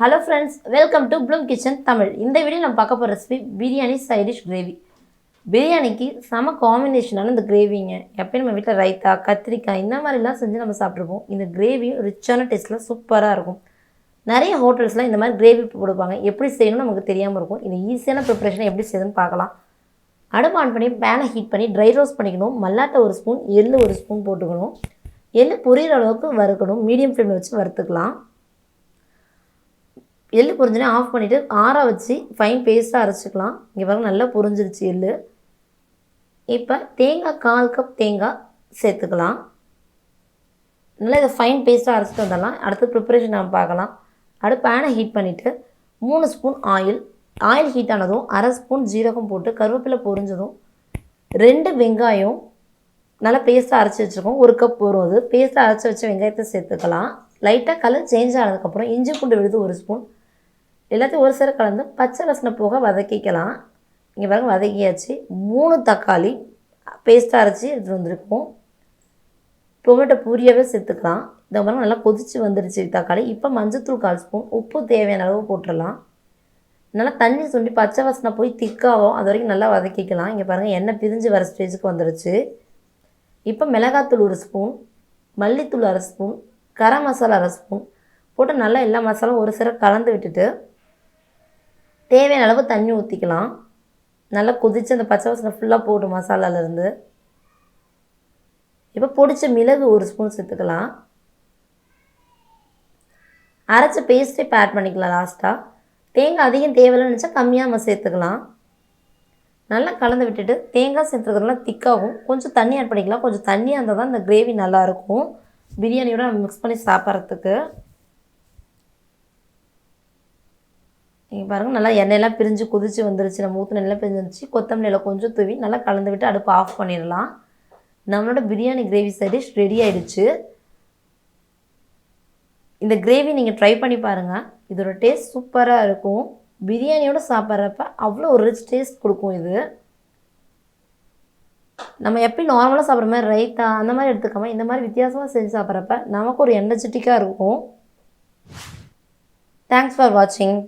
Hello friends, welcome to Bloom Kitchen Tamil. இந்த video நம்ம பார்க்க போகிற recipe biryani side dish gravy. பிரியாணிக்கு செம காம்பினேஷனான இந்த கிரேவிங்க. எப்பயும் நம்ம வீட்டில் ரைத்தா, கத்திரிக்காய் இந்த மாதிரிலாம் செஞ்சு நம்ம சாப்பிட்ருப்போம். இந்த கிரேவியும் ரிச்சான டேஸ்ட்டில் சூப்பராக இருக்கும். நிறைய ஹோட்டல்ஸில் இந்த மாதிரி கிரேவி கொடுப்பாங்க. எப்படி செய்யணும்னு நமக்கு தெரியாமல் இருக்கும். இது ஈஸியான ப்ரிப்ரேஷனை எப்படி செய்யணும்னு பார்க்கலாம். அடுப்பு ஆன் பண்ணி பேனை ஹீட் பண்ணி ட்ரை ரோஸ்ட் பண்ணிக்கணும். மல்லாட்டை ஒரு ஸ்பூன், எள்ளு ஒரு ஸ்பூன் போட்டுக்கணும். எள்ளு பொரியிற அளவுக்கு வறுக்கணும். மீடியம் ஃப்ளேமில் வச்சு வறுத்துக்கலாம். எள்ளு பொரிஞ்சுனே ஆஃப் பண்ணிவிட்டு ஆற வச்சு ஃபைன் பேஸ்ட்டாக அரைச்சிக்கலாம். இங்கே பாருங்கள், நல்லா பொரிஞ்சிருச்சு எள்ளு. இப்போ தேங்காய் 1/4 கப் தேங்காய் சேர்த்துக்கலாம். நல்லா இதை ஃபைன் பேஸ்ட்டாக அரைச்சிட்டு வந்துடலாம். அடுத்து ப்ரிப்பரேஷன் நம்ம பார்க்கலாம். அடுத்து பேனை ஹீட் பண்ணிவிட்டு 3 ஸ்பூன் ஆயில் ஹீட் ஆனதும் 1/2 ஸ்பூன் ஜீரகம் போட்டு கருவேப்பிலை பொரிஞ்சதும் 2 வெங்காயம் நல்லா பேஸ்ட்டாக அரைச்சி வச்சுருக்கோம். 1 கப் வரும். அது பேஸ்ட்டாக அரைச்சி வச்ச வெங்காயத்தை சேர்த்துக்கலாம். லைட்டாக கலர் சேஞ்ச் ஆனதுக்கப்புறம் இஞ்சி பூண்டு விழுது 1 ஸ்பூன் எல்லாத்தையும் ஒரு சேர கலந்து பச்சை வாசனை போக வதக்கிக்கலாம். இங்கே பாருங்கள், வதக்கியாச்சு. 3 தக்காளி பேஸ்ட்டாக அரைச்சி எடுத்துகிட்டு வந்திருக்கோம். டொமேட்டோ பூரியாகவே சேர்த்துக்கலாம். இந்த மாதிரி நல்லா கொதித்து வந்துருச்சு தக்காளி. இப்போ மஞ்சத்தூள் 1/4 ஸ்பூன், உப்பு தேவையான அளவு போட்டுடலாம். நல்லா தண்ணி சுண்டி பச்சை வாசனை போய் திக்காகும், அது வரைக்கும் நல்லா வதக்கிக்கலாம். இங்கே பாருங்கள், எண்ணெய் பிரிஞ்சு வர ஸ்டேஜுக்கு வந்துருச்சு. இப்போ மிளகாத்தூள் 1 ஸ்பூன், மல்லித்தூள் 1/2 ஸ்பூன், கரம் மசாலா 1/2 ஸ்பூன் போட்டு நல்லா எல்லா மசாலாவும் ஒரு சேர கலந்து விட்டுட்டு தேவையான அளவு தண்ணி ஊற்றிக்கலாம். நல்லா கொதித்து அந்த பச்சை வாசனை ஃபுல்லாக போட்டு மசாலாலேருந்து. இப்போ பொடிச்ச மிளகு 1 ஸ்பூன் சேர்த்துக்கலாம். அரைச்ச பேஸ்ட்டே இப்போ ஆட் பண்ணிக்கலாம். லாஸ்ட்டாக தேங்காய் அதிகம் தேவையில்லைன்னு நினச்சா கம்மியாக நம்ம சேர்த்துக்கலாம். நல்லா கலந்து விட்டுட்டு தேங்காய் சேர்த்துக்கிறதுலாம் திக்காகும். கொஞ்சம் தண்ணி ஆட் பண்ணிக்கலாம். கொஞ்சம் தண்ணியாக இருந்தால் தான் இந்த கிரேவி நல்லாயிருக்கும் பிரியாணியோட நம்ம மிக்ஸ் பண்ணி சாப்பிட்றதுக்கு. நீங்கள் பாருங்கள், நல்லா எண்ணெயெல்லாம் பிரிஞ்சு கொதித்து வந்துருச்சு. நம்ம ஊற்றின எண்ணெய் பிரிஞ்சு வந்துச்சு. கொத்தமல்லியில் கொஞ்சம் தூவி நல்லா கலந்து விட்டு அடுப்பு ஆஃப் பண்ணிடலாம். நம்மளோட biryani gravy side dish ready ஆகிடுச்சு. இந்த கிரேவி நீங்கள் ட்ரை பண்ணி பாருங்கள். இதோட டேஸ்ட் சூப்பராக இருக்கும். பிரியாணியோடு சாப்பிட்றப்ப அவ்வளோ ஒரு ரிச் டேஸ்ட் கொடுக்கும். இது நம்ம எப்பயும் நார்மலாக சாப்பிட்ற மாதிரி ரைத்தா அந்த மாதிரி எடுத்துக்காமல் இந்த மாதிரி வித்தியாசமாக செஞ்சு சாப்பிட்றப்ப நமக்கு ஒரு எனர்ஜெட்டிக்காக இருக்கும். தேங்க்ஸ் ஃபார் வாட்சிங்.